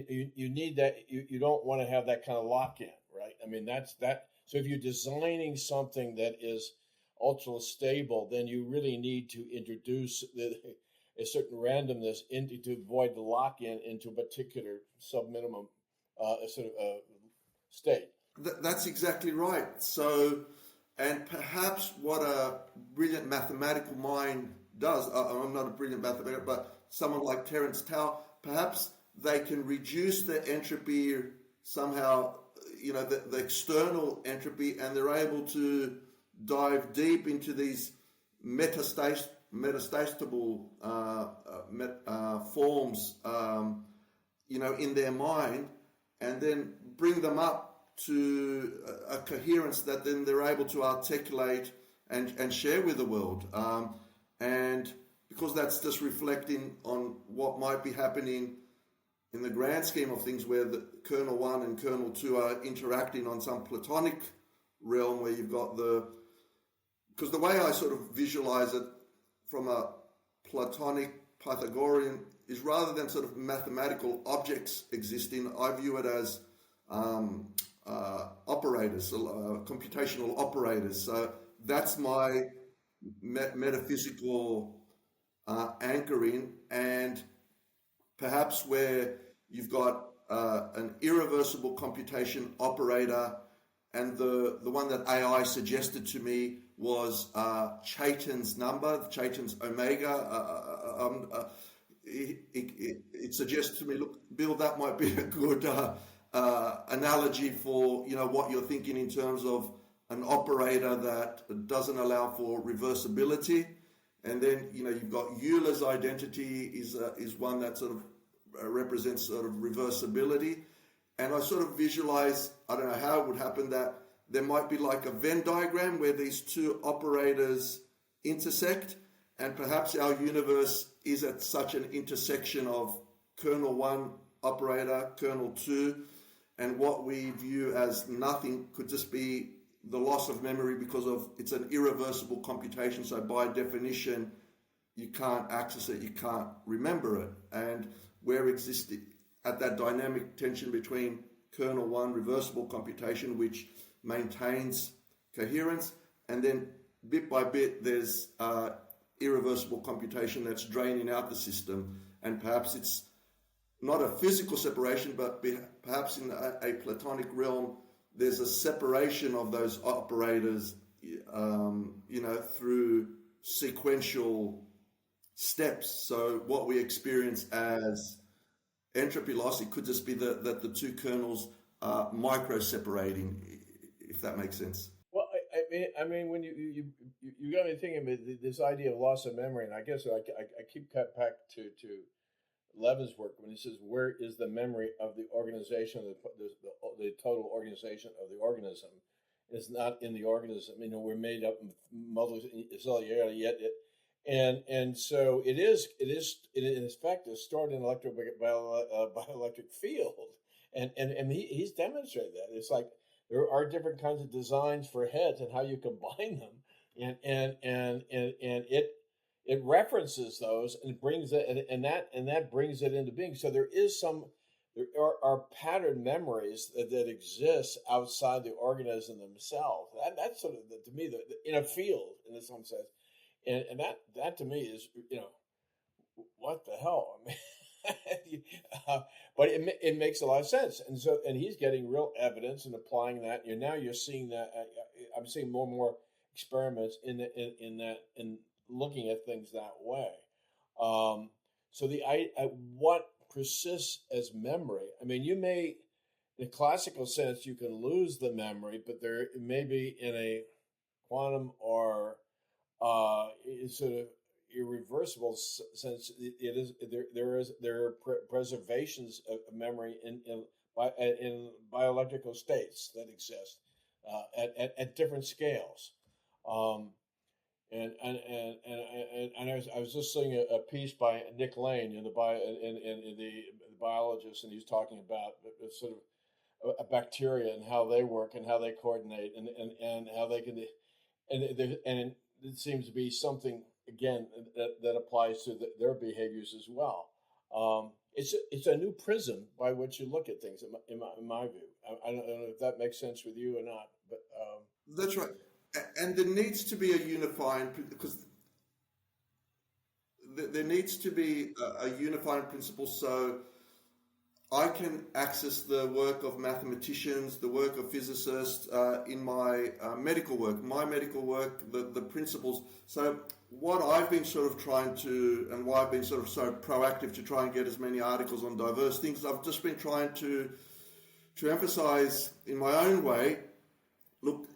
you need that. You don't want to have that kind of lock in, right? I mean that's that. So if you're designing something that is ultra stable, then you really need to introduce a certain randomness to avoid the lock in into a particular subminimum sort of state. That's exactly right. So, and perhaps what a brilliant mathematical mind does, I'm not a brilliant mathematician, but someone like Terence Tao, perhaps they can reduce the entropy somehow, the external entropy, and they're able to dive deep into these metastable forms, in their mind, and then bring them up to a coherence that then they're able to articulate and share with the world. And because that's just reflecting on what might be happening in the grand scheme of things, where the kernel 1 and kernel 2 are interacting on some Platonic realm, where you've got because the way I sort of visualize it from a Platonic Pythagorean is, rather than sort of mathematical objects existing, I view it as operators, computational operators. So that's my metaphysical anchoring, and perhaps where you've got an irreversible computation operator, and the one that AI suggested to me was Chaitin's number, Chaitin's omega. It suggests to me, look, Bill, that might be a good analogy for what you're thinking in terms of an operator that doesn't allow for reversibility. And then you've got Euler's identity is one that sort of represents sort of reversibility. And I sort of visualize, I don't know how it would happen, that there might be like a Venn diagram where these two operators intersect, and perhaps our universe is at such an intersection of kernel 1 operator, kernel 2, and what we view as nothing could just be the loss of memory, because of it's an irreversible computation. So by definition, you can't access it, you can't remember it. And we're existing at that dynamic tension between kernel 1 reversible computation, which maintains coherence, and then bit by bit there's irreversible computation that's draining out the system. And perhaps it's not a physical separation, but perhaps in a Platonic realm, there's a separation of those operators, through sequential steps. So what we experience as entropy loss, it could just be that the two kernels are micro-separating, if that makes sense. Well, I mean, when you got me thinking about this idea of loss of memory, and I guess I keep cut back to Levin's work when he says, where is the memory of the organization, the total organization of the organism? It's not in the organism. We're made up of multicellularity, yet and so it is in fact is stored in bioelectric field, and he's demonstrated that. It's like there are different kinds of designs for heads and how you combine them, and it references those and brings it, and that brings it into being. So there are pattern memories that exist outside the organism themselves. That's sort of to me in a field in some sense, and that to me is, what the hell? I mean, but it makes a lot of sense, and he's getting real evidence and applying that. And now you're seeing that. I'm seeing more and more experiments in looking at things that way. So what persists as memory. I mean, you may, in a classical sense, you can lose the memory, but there may be in a quantum or sort of irreversible sense. It is there are preservations of memory in bioelectrical states that exist at different scales. And I was just seeing a piece by Nick Lane in the biologist, and he's talking about sort of a bacteria and how they work and how they coordinate and how they can, and it seems to be something again that applies to their behaviors as well. It's a new prism by which you look at things, in my view. I don't know if that makes sense with you or not, but that's right. And there needs to be a unifying, because there needs to be a unifying principle, so I can access the work of mathematicians, the work of physicists in my medical work. My medical work, the principles. So what I've been sort of trying to, and why I've been sort of so proactive to try and get as many articles on diverse things, I've just been trying to emphasize in my own way, look,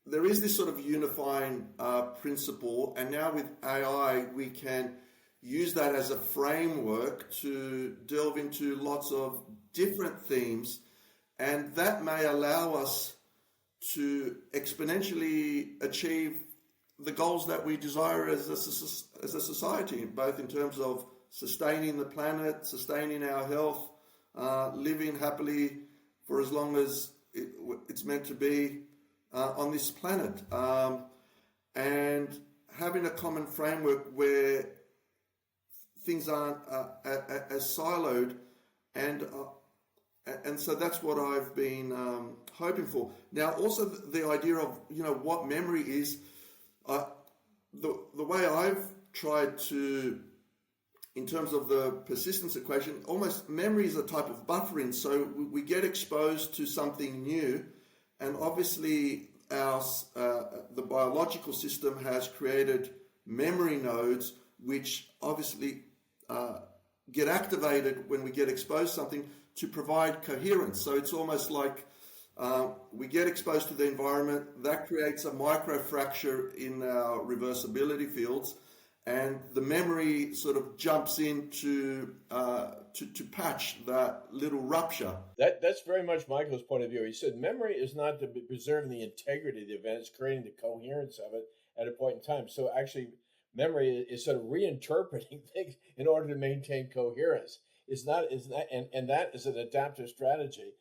there is this sort of unifying principle, and now with AI, we can use that as a framework to delve into lots of different themes, and that may allow us to exponentially achieve the goals that we desire as a society, both in terms of sustaining the planet, sustaining our health, living happily for as long as it's meant to be on this planet, and having a common framework where things aren't as siloed, and so that's what I've been hoping for. Now, also the idea of what memory is, the way I've tried to, in terms of the persistence equation, almost memory is a type of buffering. So we get exposed to something new. And obviously, the biological system has created memory nodes, which obviously get activated when we get exposed to something to provide coherence. So it's almost like we get exposed to the environment, that creates a microfracture in our reversibility fields, and the memory sort of jumps in to patch that little rupture. That's very much Michael's point of view. He said memory is not to be preserving the integrity of the event; it's creating the coherence of it at a point in time. So actually, memory is sort of reinterpreting things in order to maintain coherence. And that is an adaptive strategy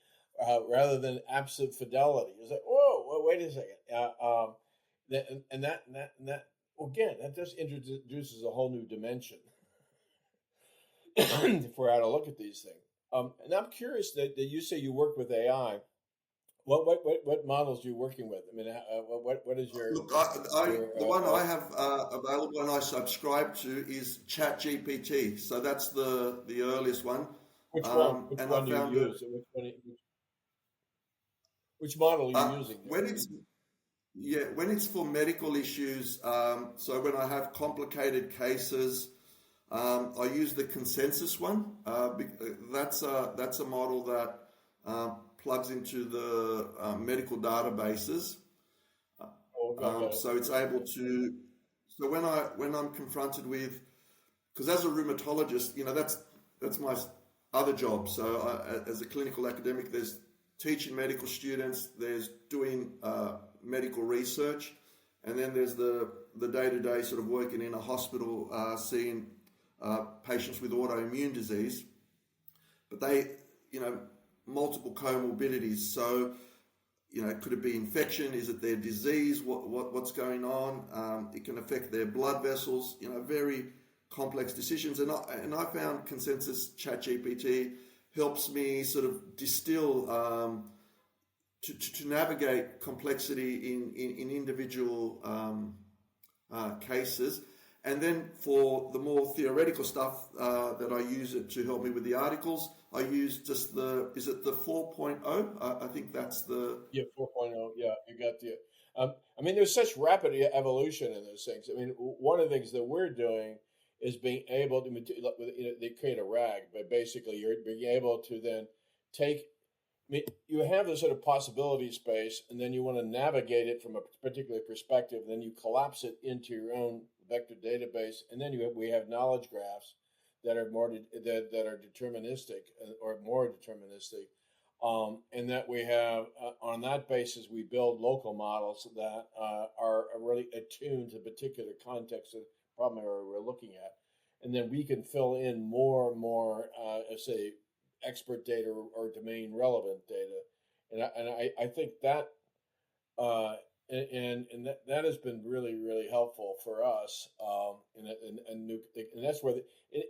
rather than absolute fidelity. It's like, whoa, wait a second, and that again, that just introduces a whole new dimension for how to look at these things. And I'm curious that you say you work with AI. What models are you working with? I mean, what is your... Look, the one I have available and I subscribe to is ChatGPT. So that's the earliest one. Which one? Which one do you use? Which model are you using? When it's for medical issues, so when I have complicated cases, I use the consensus one. That's a model that plugs into the medical databases. So it's able to. So when I'm confronted with, because as a rheumatologist, that's my other job. So as a clinical academic, there's teaching medical students, there's doing medical research, and then there's the day-to-day sort of working in a hospital, seeing patients with autoimmune disease, but they, multiple comorbidities. So, could it be infection? Is it their disease? What's going on? It can affect their blood vessels. Very complex decisions. And I found Consensus ChatGPT helps me sort of distill to navigate complexity in individual cases. And then for the more theoretical stuff that I use it to help me with the articles, I use just is it the 4.0? I think that's the... Yeah, 4.0. Yeah, you got the. I mean, there's such rapid evolution in those things. I mean, one of the things that we're doing is being able to, they create a RAG, but basically you're being able to then take, I mean, you have this sort of possibility space, and then you want to navigate it from a particular perspective, and then you collapse it into your own vector database, and then we have knowledge graphs that are that are deterministic or more deterministic, and that we have on that basis we build local models that are really attuned to the particular context of the problem area we're looking at, and then we can fill in more and more, say, expert data or domain relevant data, and I think that and that has been really helpful for us, and that's where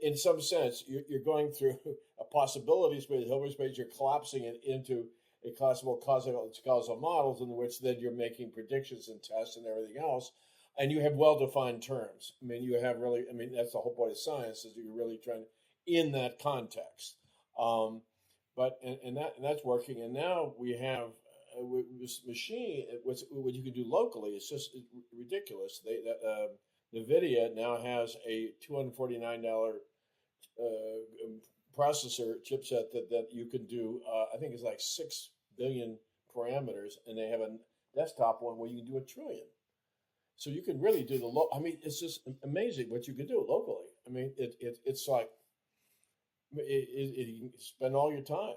in some sense you're going through a possibility space, Hilbert space. You're collapsing it into a classical causal models in which then you're making predictions and tests and everything else, and you have well-defined terms. I mean, you have really. I mean, that's the whole point of science, is that you're really trying in that context. But that's working, and now we have with this machine. What you can do locally is just ridiculous. NVIDIA now has a $249 processor chipset that you can do. I think it's like 6 billion parameters, and they have a desktop one where you can do 1 trillion. So you can really do I mean, it's just amazing what you can do locally. I mean, it's like you can spend all your time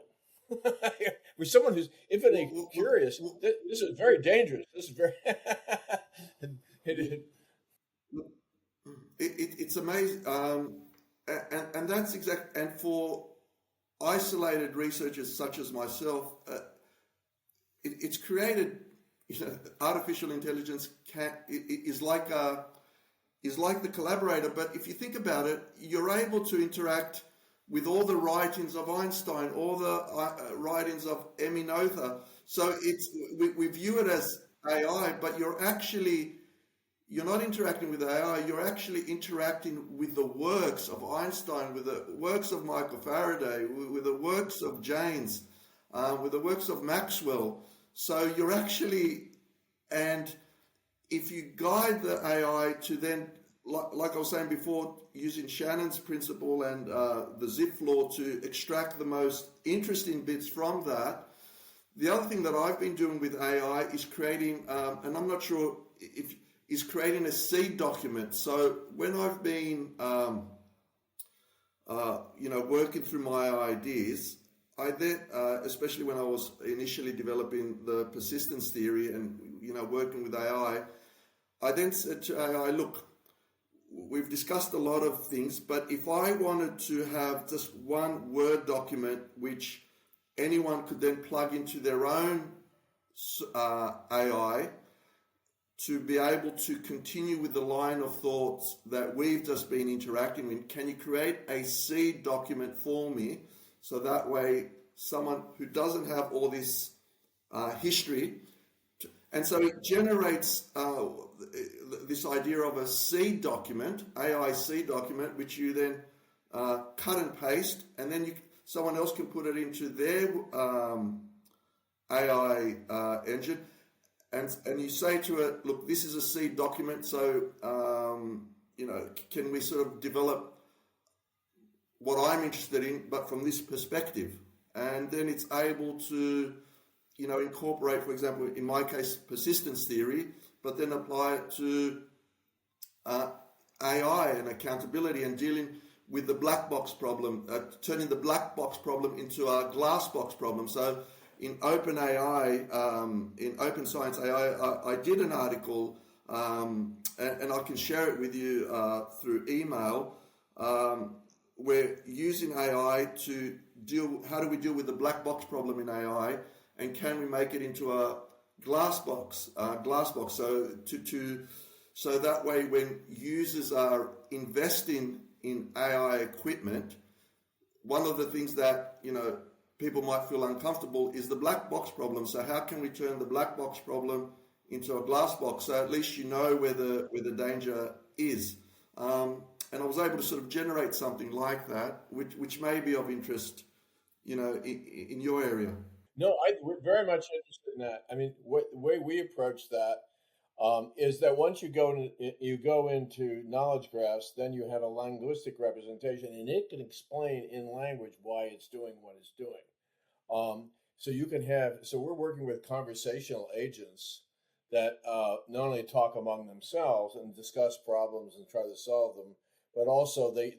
with someone who's infinitely curious. This is very dangerous. This is very. It's amazing, and that's exact. And for isolated researchers such as myself, it's created. Artificial intelligence is like the collaborator. But if you think about it, you're able to interact with all the writings of Einstein, all the writings of Emmy Noether. So we view it as AI, but you're not interacting with AI. You're actually interacting with the works of Einstein, with the works of Michael Faraday, with the works of Jaynes, with the works of Maxwell. So you're actually, and if you guide the AI to then, like I was saying before, using Shannon's principle and the Zipf law to extract the most interesting bits from that. The other thing that I've been doing with AI is creating, and I'm not sure if, is creating a seed document. So when I've been, working through my ideas, I then, especially when I was initially developing the persistence theory and, working with AI, I then said to AI, look, we've discussed a lot of things, but if I wanted to have just one Word document which anyone could then plug into their own AI to be able to continue with the line of thoughts that we've just been interacting with, can you create a seed document for me? So that way, someone who doesn't have all this history, and so it generates this idea of a seed document, AI seed document, which you then cut and paste, and then someone else can put it into their AI engine, and you say to it, look, this is a seed document, so can we sort of develop what I'm interested in, but from this perspective? And then it's able to, incorporate, for example, in my case, persistence theory, but then apply it to AI and accountability and dealing with the black box problem, turning the black box problem into a glass box problem. So in OpenAI, in Open Science AI, I did an article, and I can share it with you through email. We're using AI to how do we deal with the black box problem in AI, and can we make it into a glass box? So that way, when users are investing in AI equipment, one of the things that people might feel uncomfortable is the black box problem. So how can we turn the black box problem into a glass box, so at least you know where the danger is. And I was able to sort of generate something like that, which may be of interest, in your area. No, we're very much interested in that. I mean, the way we approach that is that once you go into knowledge graphs, then you have a linguistic representation, and it can explain in language why it's doing what it's doing. So you can have. So we're working with conversational agents that not only talk among themselves and discuss problems and try to solve them, but also they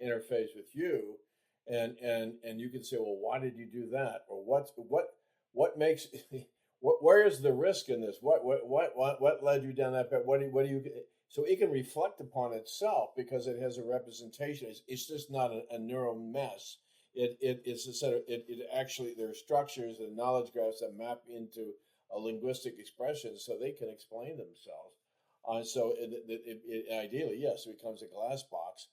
interface with you, and you can say, well, why did you do that, or what makes where is the risk in this? What led you down that path? What do you? So it can reflect upon itself because it has a representation. It's just not a neural mess. It's a set of it actually there are structures and knowledge graphs that map into a linguistic expression so they can explain themselves. So ideally, yes, it becomes a glass box,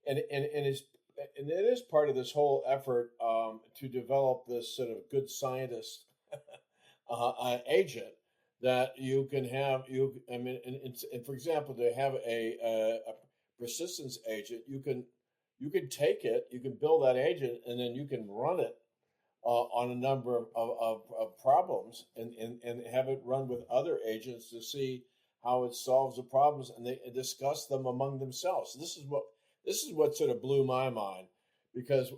and it is part of this whole effort to develop this sort of good scientist agent that you can have. I mean, and for example, to have a persistence agent, you can take it, you can build that agent, and then you can run it on a number of problems and have it run with other agents to see how it solves the problems, and they discuss them among themselves. So this is what sort of blew my mind, because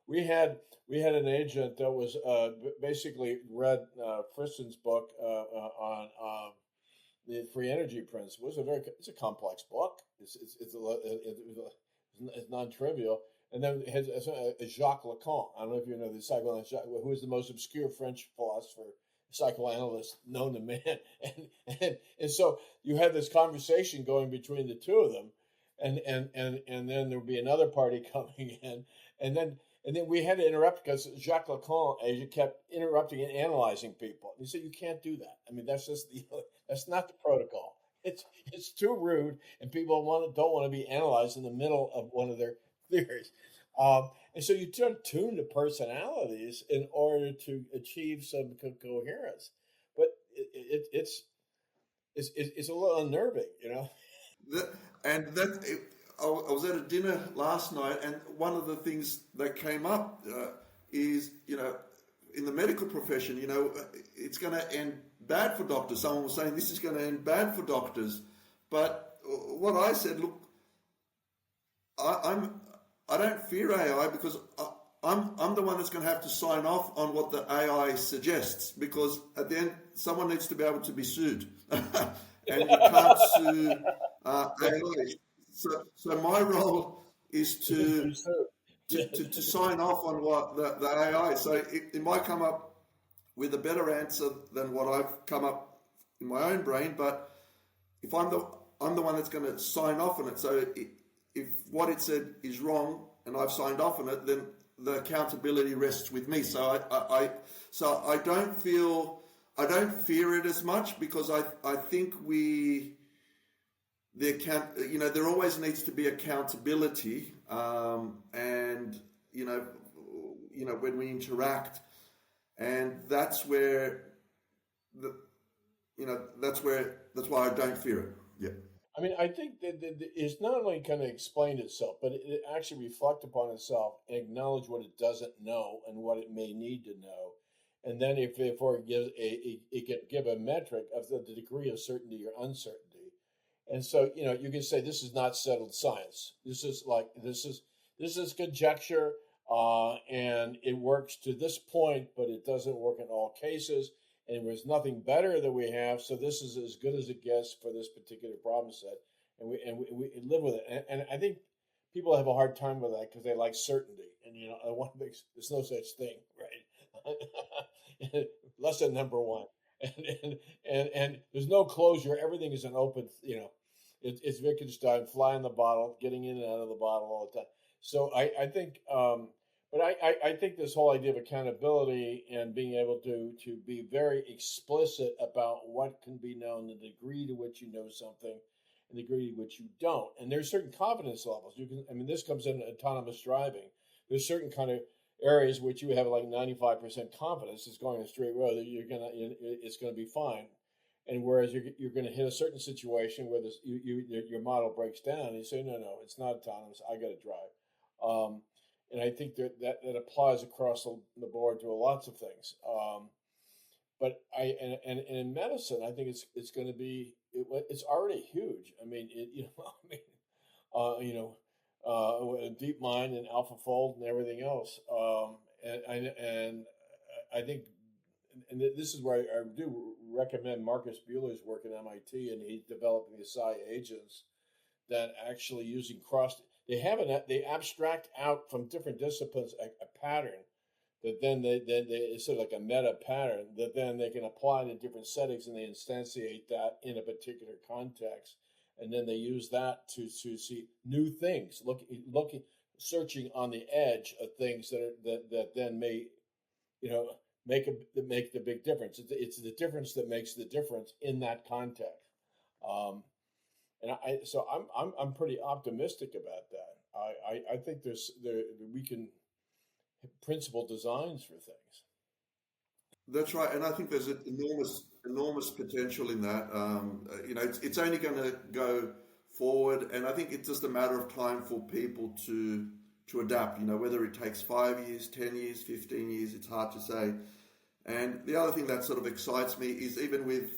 we had an agent that was basically read Friston's book on the free energy principles. It's a complex book. It's non-trivial. And then it has Jacques Lacan. I don't know if you know the psychoanalyst, who is the most obscure French philosopher, psychoanalyst known to man. And so you have this conversation going between the two of them, and then there would be another party coming in, and then we had to interrupt because Jacques Lacan agent kept interrupting and analyzing people. He said, "You can't do that. I mean, that's just that's not the protocol. It's too rude, and people don't want to be analyzed in the middle of one of their theories." And so you tune the personalities in order to achieve some coherence, but it's a little unnerving, you know. I was at a dinner last night, and one of the things that came up is, in the medical profession, it's going to end bad for doctors. Someone was saying this is going to end bad for doctors, but what I said, look, I don't fear AI because I'm the one that's going to have to sign off on what the AI suggests, because at the end someone needs to be able to be sued, and you can't sue AI. So my role is to sign off on what the AI. So it might come up with a better answer than what I've come up in my own brain, but if I'm the one that's going to sign off on it. So if what it said is wrong and I've signed off on it, then the accountability rests with me. So I don't fear it as much, because I think there always needs to be accountability, and when we interact, and that's why I don't fear it. Yeah. I mean, I think that it's not only going to explain itself, but it actually reflect upon itself and acknowledge what it doesn't know and what it may need to know. And then if therefore it can give a metric of the degree of certainty or uncertainty. And so, you can say this is not settled science. This is conjecture, and it works to this point, but it doesn't work in all cases. And there's nothing better that we have, so this is as good as it gets for this particular problem set, and we live with it. And I think people have a hard time with that because they like certainty, and there's no such thing, right? Lesson number one, and there's no closure. Everything is an open, it's Wittgenstein, fly in the bottle, getting in and out of the bottle all the time. So I think. But I think this whole idea of accountability and being able to be very explicit about what can be known, the degree to which you know something, and the degree to which you don't. And there's certain confidence levels. This comes in autonomous driving. There's certain kind of areas which you have like 95% confidence is going a straight road that it's gonna be fine. And whereas you're going to hit a certain situation where your model breaks down, and you say, no, it's not autonomous. I got to drive. And I think that applies across the board to lots of things. But and in medicine, I think it's going to be it's already huge. I mean, DeepMind and AlphaFold and everything else. And I think, and this is where I do recommend Marcus Buehler's work at MIT, and he's developing the psi agents that actually using they abstract out from different disciplines a pattern that then they it's sort of like a meta pattern that then they can apply to different settings, and they instantiate that in a particular context, and then they use that to see new things, looking searching on the edge of things that then may make the big difference. It's the difference that makes the difference in that context. So I'm pretty optimistic about that. I think we can principle designs for things. That's right, and I think there's an enormous potential in that. It's only going to go forward, and I think it's just a matter of time for people to adapt. Whether it takes 5 years, 10 years, 15 years, it's hard to say. And the other thing that sort of excites me is even with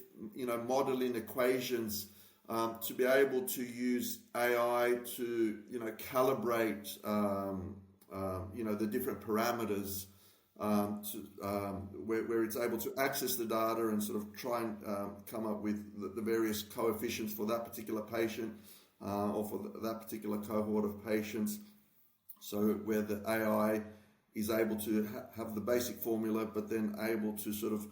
modeling equations, to be able to use AI to calibrate the different parameters, where it's able to access the data and sort of try and come up with the various coefficients for that particular patient or for that particular cohort of patients. So where the AI is able to have the basic formula, but then able to sort of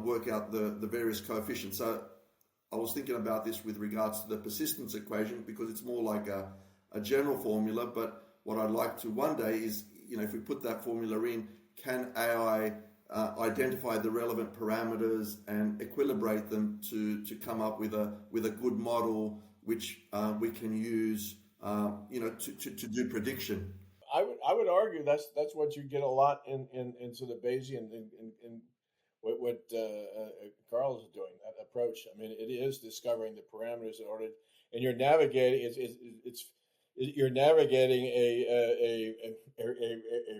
work out the various coefficients. So I was thinking about this with regards to the persistence equation, because it's more like a general formula, but what I'd like to one day is, if we put that formula in, can AI identify the relevant parameters and equilibrate them to come up with a good model which we can use to do prediction. I would argue that's what you get a lot in sort of Bayesian in what Carl is doing, that approach. I mean, it is discovering the parameters in order, and you're navigating. You're navigating a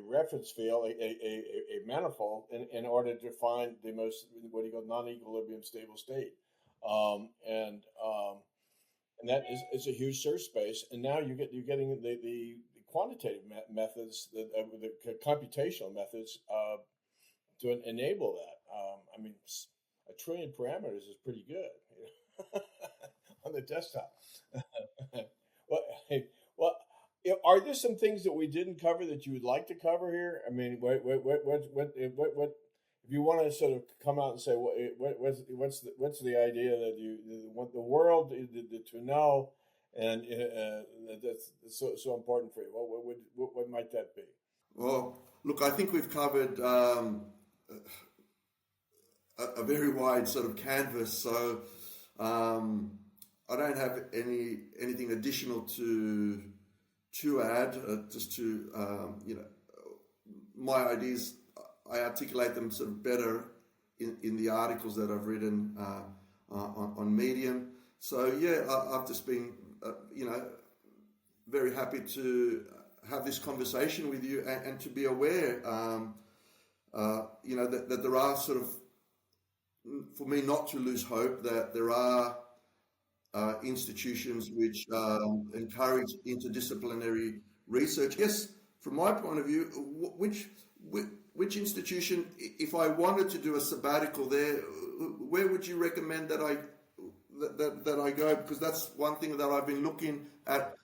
reference field, a manifold, in order to find the most non-equilibrium stable state, and that is a huge search space. And now you're getting the quantitative methods, the computational methods to enable that. I mean, 1 trillion parameters is pretty good on the desktop. Well, are there some things that we didn't cover that you would like to cover here? I mean, what if you want to sort of come out and say what's the idea that you want the world to know, and that's so important for you? What might that be? Well, look, I think we've covered a very wide sort of canvas, so I don't have anything additional to add. Just to my ideas, I articulate them sort of better in the articles that I've written on Medium. So yeah, I've just been very happy to have this conversation with you and to be aware that there are sort of, for me not to lose hope, that there are institutions which encourage interdisciplinary research. Yes, from my point of view, which institution, if I wanted to do a sabbatical there, where would you recommend that I go? Because that's one thing that I've been looking at.